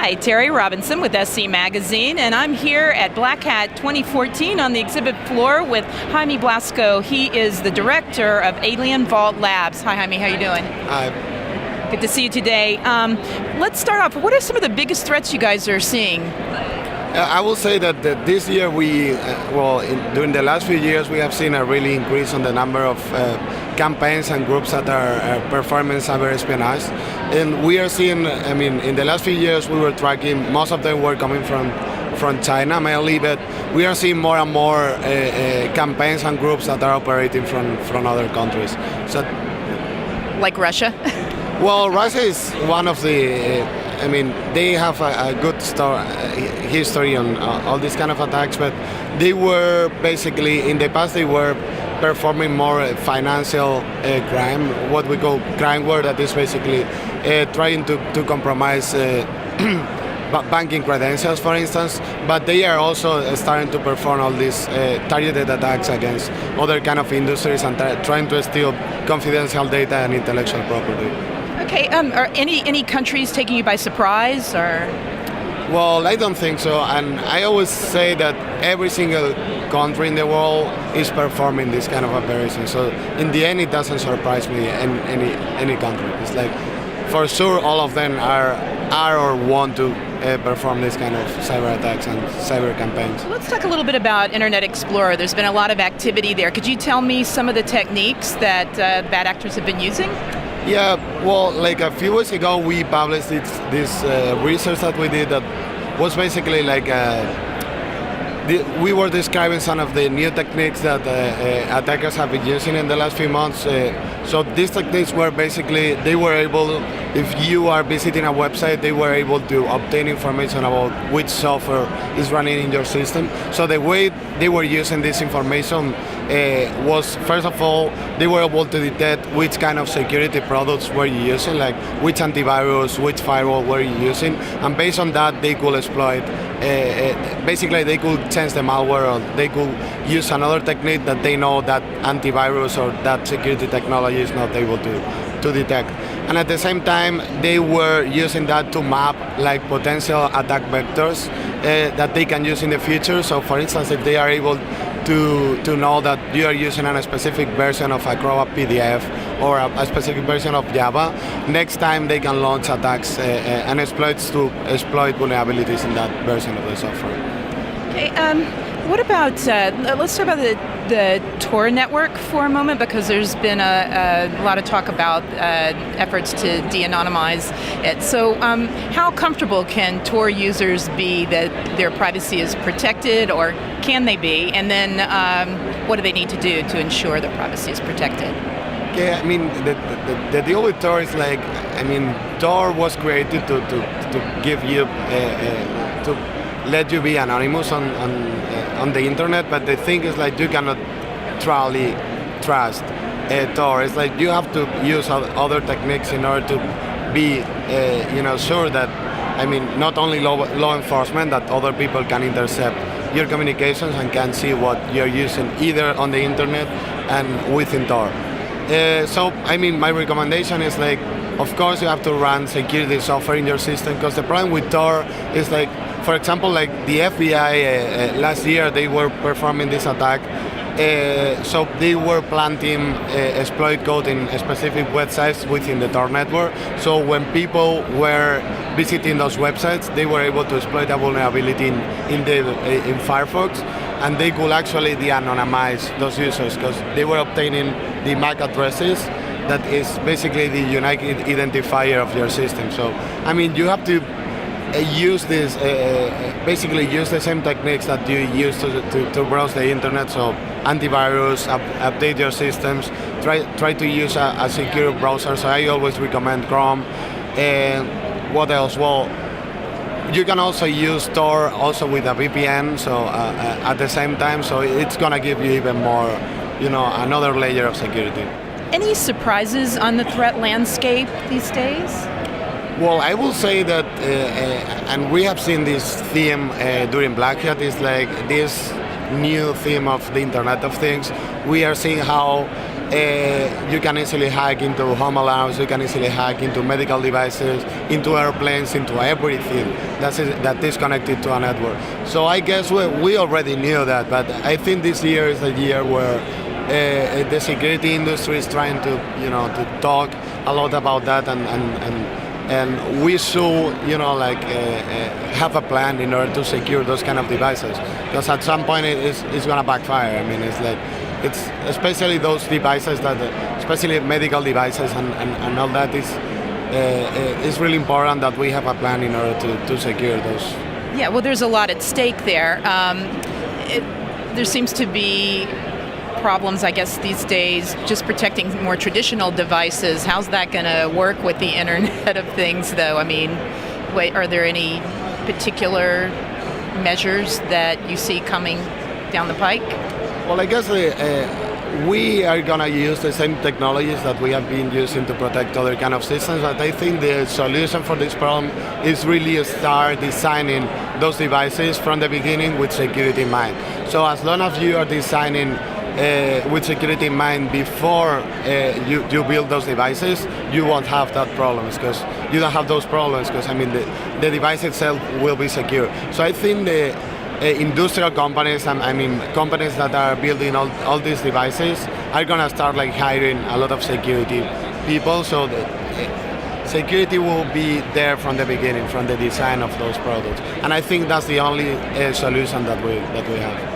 Hi, Teri Robinson with SC Magazine, and I'm here at Black Hat 2014 on the exhibit floor with Jaime Blasco. He is the director of AlienVault Labs. Hi, Jaime, how you doing? Hi. Good to see you today. Let's start off. What are some of the biggest threats you guys are seeing? I will say that this year during the last few years, we have seen a really increase on the number of campaigns and groups that are performing cyber espionage. And we are seeing, in the last few years, we were tracking, most of them were coming from China mainly, but we are seeing more and more campaigns and groups that are operating from other countries. So, like Russia? Well, Russia is one of the, they have a good history on all these kind of attacks, but they were basically, in the past, they were performing more financial crime, what we call crimeware, that is basically trying to compromise banking credentials, for instance, but they are also starting to perform all these targeted attacks against other kind of industries and trying to steal confidential data and intellectual property. Okay, are any countries taking you by surprise, or? Well, I don't think so, and I always say that every single country in the world is performing this kind of operation. So in the end, it doesn't surprise me in any country. It's like, for sure, all of them are or want to perform this kind of cyber attacks and cyber campaigns. So let's talk a little bit about Internet Explorer. There's been a lot of activity there. Could you tell me some of the techniques that bad actors have been using? Yeah, well, like a few weeks ago, we published this research that we did that was basically like we were describing some of the new techniques that attackers have been using in the last few months. So these techniques were basically, they were able, if you are visiting a website, they were able to obtain information about which software is running in your system. So the way they were using this information was, first of all, they were able to detect which kind of security products were you using, like which antivirus, which firewall were you using, and based on that, they could exploit. Basically, they could change the malware, or they could use another technique that they know that antivirus or that security technology is not able to detect. And at the same time, they were using that to map like potential attack vectors that they can use in the future. So, for instance, if they are able to know that you are using a specific version of Acrobat PDF or a specific version of Java, next time they can launch attacks and exploits to exploit vulnerabilities in that version of the software. Okay, what about, let's talk about the Tor network for a moment, because there's been a lot of talk about efforts to de-anonymize it. So how comfortable can Tor users be that their privacy is protected, or can they be? And then what do they need to do to ensure their privacy is protected? Yeah, the deal with Tor is like, Tor was created to give you, to let you be anonymous on the internet, but the thing is like you cannot truly trust Tor. It's like you have to use other techniques in order to be, sure that, not only law enforcement, that other people can intercept your communications and can see what you're using either on the internet and within Tor. So, my recommendation is like, of course, you have to run security software in your system, because the problem with Tor is like, for example, like the FBI last year, they were performing this attack. So they were planting exploit code in specific websites within the Tor network. So when people were visiting those websites, they were able to exploit a vulnerability in Firefox, and they could actually de-anonymize those users because they were obtaining the MAC addresses that is basically the unique identifier of your system. So, you have to use this, basically use the same techniques that you use to browse the internet. So antivirus, update your systems, try to use a secure browser. So I always recommend Chrome. What else? Well, you can also use Tor also with a VPN, so at the same time, so it's gonna give you even more, another layer of security. Any surprises on the threat landscape these days? Well, I will say that, and we have seen this theme during Black Hat, is like this new theme of the Internet of Things. We are seeing how you can easily hack into home alarms, you can easily hack into medical devices, into airplanes, into everything that is connected to a network. So I guess we already knew that, but I think this year is a year where the security industry is trying to talk a lot about that, and we should have a plan in order to secure those kind of devices, because at some point it's going to backfire. I mean, it's especially those devices especially medical devices and all that it's really important that we have a plan in order to secure those. Yeah, well, there's a lot at stake there. There seems to be problems, I guess, these days just protecting more traditional devices. How's that going to work with the Internet of Things, though? I mean, are there any particular measures that you see coming down the pike? Well, I guess we are going to use the same technologies that we have been using to protect other kind of systems, but I think the solution for this problem is really start designing those devices from the beginning with security in mind. So as long as you are designing with security in mind before you build those devices, you won't have that problems, because you don't have those problems, because the device itself will be secure. So I think the industrial companies, companies that are building all these devices are going to start hiring a lot of security people, so the security will be there from the beginning, from the design of those products. And I think that's the only solution that we have.